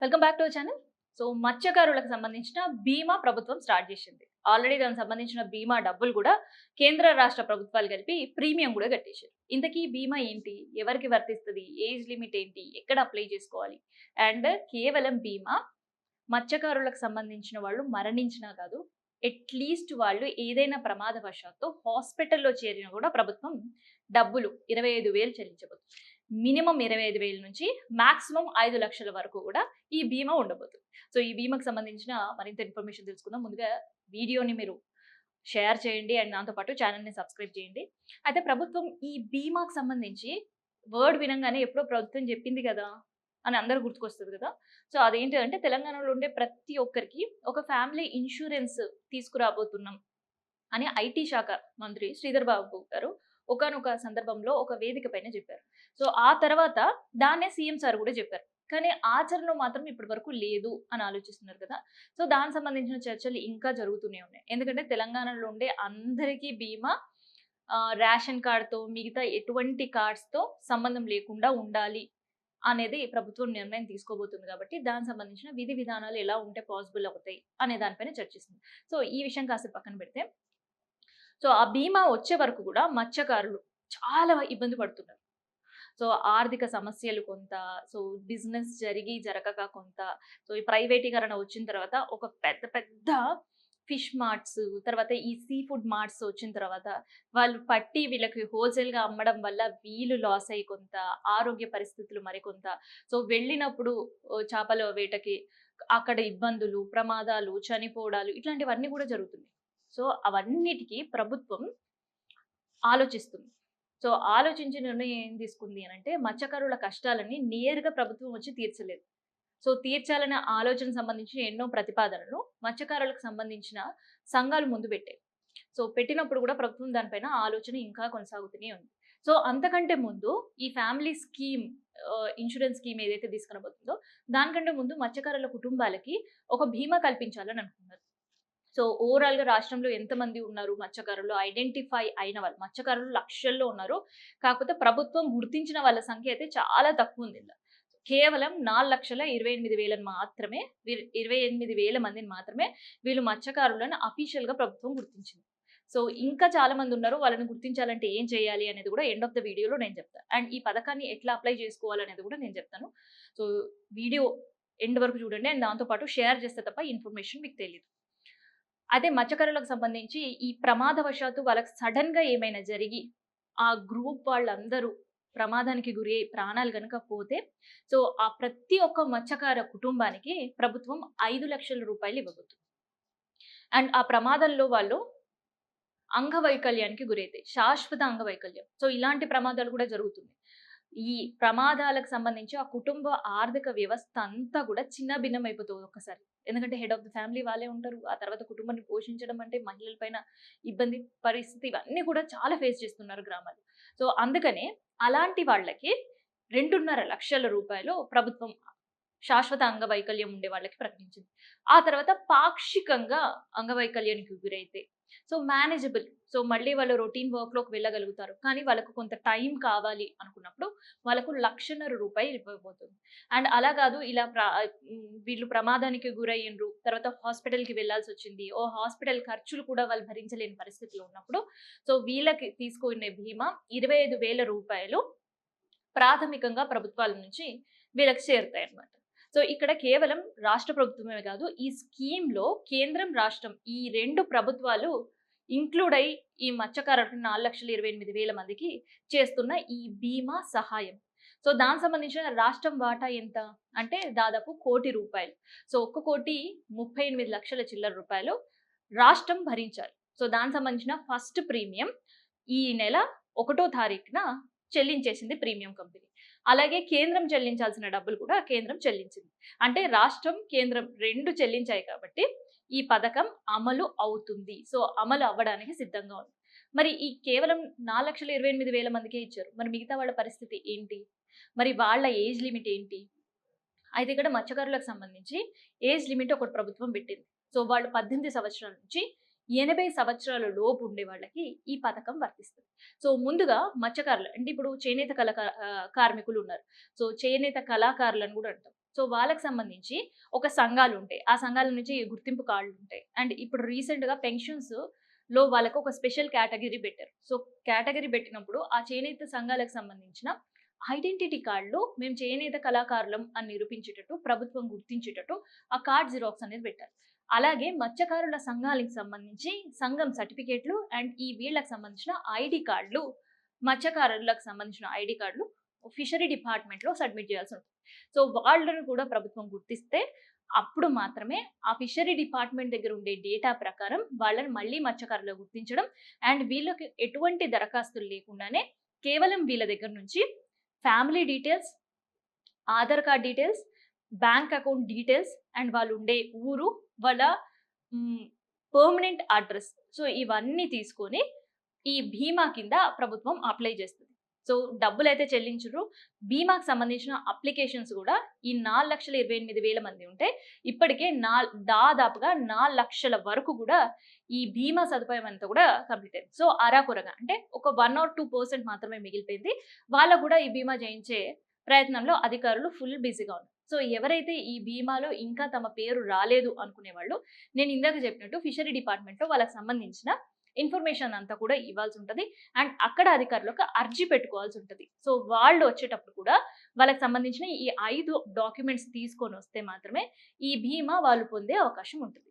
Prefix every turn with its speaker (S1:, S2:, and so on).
S1: Welcome back to our channel. So మత్స్యకారులకు సంబంధించిన బీమా ప్రభుత్వం స్టార్ట్ చేసింది. ఆల్రెడీ దానికి సంబంధించిన బీమా డబ్బులు కూడా కేంద్ర రాష్ట్ర ప్రభుత్వాలు కలిపి ప్రీమియం కూడా కట్టేశారు. ఇంతకీ బీమా ఏంటి? ఎవరికి వర్తిస్తుంది? ఏజ్ లిమిట్ ఏంటి? ఎక్కడ అప్లై చేసుకోవాలి? అండ్ కేవలం బీమా మత్స్యకారులకు సంబంధించిన వాళ్ళు మరణించినా కాదు, అట్లీస్ట్ వాళ్ళు ఏదైనా ప్రమాదవశాత్తు హాస్పిటల్లో చేరినా కూడా ప్రభుత్వం డబ్బులు 25,000 చెల్లించబోతుంది. మినిమం 25,000 నుంచి మాక్సిమం 5,00,000 వరకు కూడా ఈ బీమా ఉండబోతుంది. సో ఈ బీమాకు సంబంధించిన మరింత ఇన్ఫర్మేషన్ తెలుసుకుందాం. ముందుగా వీడియోని మీరు షేర్ చేయండి అండ్ దాంతో పాటు ఛానల్ని సబ్స్క్రైబ్ చేయండి. అయితే ప్రభుత్వం ఈ బీమాకు సంబంధించి వర్డ్ వినంగానే ఎప్పుడో ప్రభుత్వం చెప్పింది కదా అని అందరూ గుర్తుకొస్తుంది కదా. సో అదేంటి అంటే తెలంగాణలో ఉండే ప్రతి ఒక్కరికి ఒక ఫ్యామిలీ ఇన్సూరెన్స్ తీసుకురాబోతున్నాం అని ఐటీ శాఖ మంత్రి శ్రీధర్ బాబు గారు ఒకానొక సందర్భంలో ఒక వేదిక పైన చెప్పారు. సో ఆ తర్వాత దాన్నే సీఎం సార్ కూడా చెప్పారు. కానీ ఆచరణలో మాత్రం ఇప్పటి వరకు లేదు అని ఆలోచిస్తున్నారు కదా. సో దానికి సంబంధించిన చర్చలు ఇంకా జరుగుతూనే ఉన్నాయి. ఎందుకంటే తెలంగాణలో ఉండే అందరికీ బీమా రేషన్ కార్డ్తో మిగతా ఎటువంటి కార్డ్స్తో సంబంధం లేకుండా ఉండాలి అనేది ప్రభుత్వం నిర్ణయం తీసుకోబోతుంది కాబట్టి దానికి సంబంధించిన విధి విధానాలు ఎలా ఉంటే పాసిబుల్ అవుతాయి అనే దానిపైన చర్చిస్తుంది. సో ఈ విషయం కాసేపు పక్కన పెడితే, సో ఆ బీమా వచ్చే వరకు కూడా మత్స్యకారులు చాలా ఇబ్బంది పడుతున్నారు. సో ఆర్థిక సమస్యలు కొంత, సో బిజినెస్ జరగక కొంత, సో ఈ ప్రైవేటీకరణ వచ్చిన తర్వాత ఒక పెద్ద పెద్ద ఫిష్ మార్ట్స్, తర్వాత ఈ సీ ఫుడ్ మార్ట్స్ వచ్చిన తర్వాత వాళ్ళు పట్టి వీళ్ళకి హోల్సేల్గా అమ్మడం వల్ల వీళ్ళు లాస్ అయ్యి కొంత, ఆరోగ్య పరిస్థితులు మరికొంత, సో వెళ్ళినప్పుడు చేపల వేటకి అక్కడ ఇబ్బందులు, ప్రమాదాలు, చనిపోవడాలు ఇట్లాంటివన్నీ కూడా జరుగుతున్నాయి. సో అవన్నిటికీ ప్రభుత్వం ఆలోచిస్తుంది. సో ఆలోచించి నిర్ణయం ఏం తీసుకుంది అని అంటే మత్స్యకారుల కష్టాలని నేరుగా ప్రభుత్వం వచ్చి తీర్చలేదు. సో తీర్చాలనే ఆలోచన సంబంధించి ఎన్నో ప్రతిపాదనలు మత్స్యకారులకు సంబంధించిన సంఘాలు ముందు పెట్టాయి. సో పెట్టినప్పుడు కూడా ప్రభుత్వం దానిపైన ఆలోచన ఇంకా కొనసాగుతూనే ఉంది. సో అంతకంటే ముందు ఈ ఫ్యామిలీ స్కీమ్, ఇన్సూరెన్స్ స్కీమ్ ఏదైతే తీసుకురాబోతుందో దానికంటే ముందు మత్స్యకారుల కుటుంబాలకి ఒక బీమా కల్పించాలని అనుకున్నారు. సో ఓవరాల్గా రాష్ట్రంలో ఎంతమంది ఉన్నారు మత్స్యకారులు, ఐడెంటిఫై అయిన వాళ్ళు మత్స్యకారులు లక్షల్లో ఉన్నారు. కాకపోతే ప్రభుత్వం గుర్తించిన వాళ్ళ సంఖ్య అయితే చాలా తక్కువ ఉంది. కేవలం 4,28,000 మాత్రమే, 28,000 మందిని మాత్రమే వీళ్ళు మత్స్యకారులను అఫీషియల్గా ప్రభుత్వం గుర్తించింది. సో ఇంకా చాలా మంది ఉన్నారు. వాళ్ళని గుర్తించాలంటే ఏం చేయాలి అనేది కూడా ఎండ్ ఆఫ్ ద వీడియోలో నేను చెప్తాను. అండ్ ఈ పథకాన్ని ఎట్లా అప్లై చేసుకోవాలనేది కూడా నేను చెప్తాను. సో వీడియో ఎండ్ వరకు చూడండి అండ్ దాంతోపాటు షేర్ చేస్తే తప్ప ఇన్ఫర్మేషన్ మీకు తెలియదు. అదే మత్స్యకారులకు సంబంధించి ఈ ప్రమాదవశాత్తు వాళ్ళకి సడన్గా ఏమైనా జరిగి ఆ గ్రూప్ వాళ్ళందరూ ప్రమాదానికి గురి అయి ప్రాణాలు గనక పోతే, సో ఆ ప్రతి ఒక్క మత్స్యకార కుటుంబానికి ప్రభుత్వం 5,00,000 రూపాయలు ఇవ్వబోతుంది. అండ్ ఆ ప్రమాదంలో వాళ్ళు అంగవైకల్యానికి గురైతే శాశ్వత అంగవైకల్యం. సో ఇలాంటి ప్రమాదాలు కూడా జరుగుతుంది. ఈ ప్రమాదాలకు సంబంధించి ఆ కుటుంబ ఆర్థిక వ్యవస్థ అంతా కూడా చిన్న భిన్నం అయిపోతుంది ఒక్కసారి. ఎందుకంటే హెడ్ ఆఫ్ ద ఫ్యామిలీ వాళ్ళే ఉంటారు. ఆ తర్వాత కుటుంబాన్ని పోషించడం అంటే మహిళల పైన ఇబ్బంది పరిస్థితి ఇవన్నీ కూడా చాలా ఫేస్ చేస్తున్నారు గ్రామాలు. సో అందుకనే అలాంటి వాళ్ళకి 2,50,000 రూపాయలు ప్రభుత్వం శాశ్వత అంగవైకల్యం ఉండే వాళ్ళకి ప్రకటించింది. ఆ తర్వాత పాక్షికంగా అంగవైకల్యానికి గురైతే, సో మేనేజబుల్, సో మళ్ళీ వాళ్ళు రొటీన్ వర్క్‌లోకి వెళ్ళగలుగుతారు. కానీ వాళ్ళకు కొంత టైం కావాలి అనుకున్నప్పుడు వాళ్ళకు 1,50,000 రూపాయలు ఇవ్వబోతుంది. అండ్ అలా కాదు, ఇలా వీళ్ళు ప్రమాదానికి గురయ్యిండ్రు, తర్వాత హాస్పిటల్‌కి వెళ్ళాల్సొచ్చింది. హాస్పిటల్ ఖర్చులు కూడా వాళ్ళు భరించలేని పరిస్థితిలో ఉన్నప్పుడు, సో వీళ్ళకి తీసుకునే బీమా 25,000 రూపాయలు ప్రాథమికంగా ప్రభుత్వాల నుంచి వీళ్ళకి చేరుతాయన్నమాట. సో ఇక్కడ కేవలం రాష్ట్ర ప్రభుత్వమే కాదు, ఈ స్కీమ్‌లో కేంద్రం, రాష్ట్రం ఈ 2 ప్రభుత్వాలు ఇంక్లూడ్ అయ్యి ఈ మత్స్యకారులకు 4,28,000 మందికి చేస్తున్న ఈ బీమా సహాయం. సో దానికి సంబంధించిన రాష్ట్రం వాటా ఎంత అంటే దాదాపు ₹1,00,00,000. సో 1,38,00,000 చిల్లర రూపాయలు రాష్ట్రం భరించాలి. సో దానికి సంబంధించిన ఫస్ట్ ప్రీమియం ఈ నెల 1వ తారీఖున చెల్లించేసింది ప్రీమియం కంపెనీ. అలాగే కేంద్రం చెల్లించాల్సిన డబ్బులు కూడా కేంద్రం చెల్లించింది. అంటే రాష్ట్రం, కేంద్రం 2 చెల్లించాయి కాబట్టి ఈ పథకం అమలు అవుతుంది. సో అమలు అవ్వడానికి సిద్ధంగా ఉంది. మరి ఈ కేవలం 4,28,000 మందికే ఇచ్చారు. మరి మిగతా వాళ్ళ పరిస్థితి ఏంటి? మరి వాళ్ళ ఏజ్ లిమిట్ ఏంటి? అయితే ఇక్కడ మత్స్యకారులకు సంబంధించి ఏజ్ లిమిట్ ఒకటి ప్రభుత్వం పెట్టింది. సో వాళ్ళు 18 సంవత్సరాల నుంచి 80 సంవత్సరాల లోపు ఉండే వాళ్ళకి ఈ పథకం వర్తిస్తుంది. సో ముందుగా మత్స్యకారులు అంటే ఇప్పుడు చేనేత కార్మికులు ఉన్నారు. సో చేనేత కళాకారులను కూడా అంటాం. సో వాళ్ళకి సంబంధించి ఒక సంఘాలు ఉంటాయి. ఆ సంఘాల నుంచి గుర్తింపు కార్డులు ఉంటాయి. అండ్ ఇప్పుడు రీసెంట్‌గా పెన్షన్స్ లో వాళ్ళకి ఒక స్పెషల్ కేటగరీ పెట్టారు. సో కేటగరీ పెట్టినప్పుడు ఆ చేనేత సంఘాలకు సంబంధించిన ఐడెంటిటీ కార్డ్‌లో మేము చేనేత కళాకారులం అని నిరూపించేటట్టు ప్రభుత్వం గుర్తించేటట్టు ఆ కార్డ్ జిరాక్స్ అనేది పెట్టారు. అలాగే మత్స్యకారుల సంఘాలకు సంబంధించి సంఘం సర్టిఫికేట్లు అండ్ ఈ వీళ్ళకి సంబంధించిన ఐడీ కార్డులు, మత్స్యకారులకు సంబంధించిన ఐడీ కార్డులు ఫిషరీ డిపార్ట్మెంట్‌లో సబ్మిట్ చేయాల్సి ఉంటుంది. సో వాళ్ళని కూడా ప్రభుత్వం గుర్తిస్తే అప్పుడు మాత్రమే ఆ ఫిషరీ డిపార్ట్మెంట్ దగ్గర ఉండే డేటా ప్రకారం వాళ్ళని మళ్ళీ మత్స్యకారులుగా గుర్తించడం అండ్ వీళ్ళకి ఎటువంటి దరఖాస్తులు లేకుండానే కేవలం వీళ్ళ దగ్గర నుంచి family details, Aadhaar card details, bank account details and వాళ్ళు ఉండే ఊరు, వాళ్ళ పర్మనెంట్ అడ్రస్. సో ఇవన్నీ తీసుకొని ఈ బీమా కింద ప్రభుత్వం అప్లై చేస్తుంది. సో డబ్బులైతే చెల్లించుర్రు. బీమాకు సంబంధించిన అప్లికేషన్స్ కూడా ఈ 4,28,000 మంది ఉంటే ఇప్పటికే దాదాపుగా 4,00,000 వరకు కూడా ఈ బీమా సదుపాయం అంతా కూడా కంప్లీట్ అయింది. సో అరాకొరగా అంటే ఒక 1 or 2% మాత్రమే మిగిలిపోయింది. వాళ్ళకు కూడా ఈ బీమా చేయించే ప్రయత్నంలో అధికారులు ఫుల్ బిజీగా ఉన్నారు. సో ఎవరైతే ఈ బీమాలో ఇంకా తమ పేరు రాలేదు అనుకునే వాళ్ళు, నేను ఇందాక చెప్పినట్టు ఫిషరీ డిపార్ట్మెంట్‌లో వాళ్ళకి సంబంధించిన ఇన్ఫర్మేషన్ అంతా కూడా ఇవ్వాల్సి ఉంటది. అండ్ అక్కడ అధికారులకు అర్జీ పెట్టుకోవాల్సి ఉంటది. సో వాళ్ళు వచ్చేటప్పుడు కూడా వాళ్ళకి సంబంధించిన ఈ 5 డాక్యుమెంట్స్ తీసుకొనొస్తే మాత్రమే ఈ బీమా వాళ్ళు పొందే అవకాశం ఉంటుంది.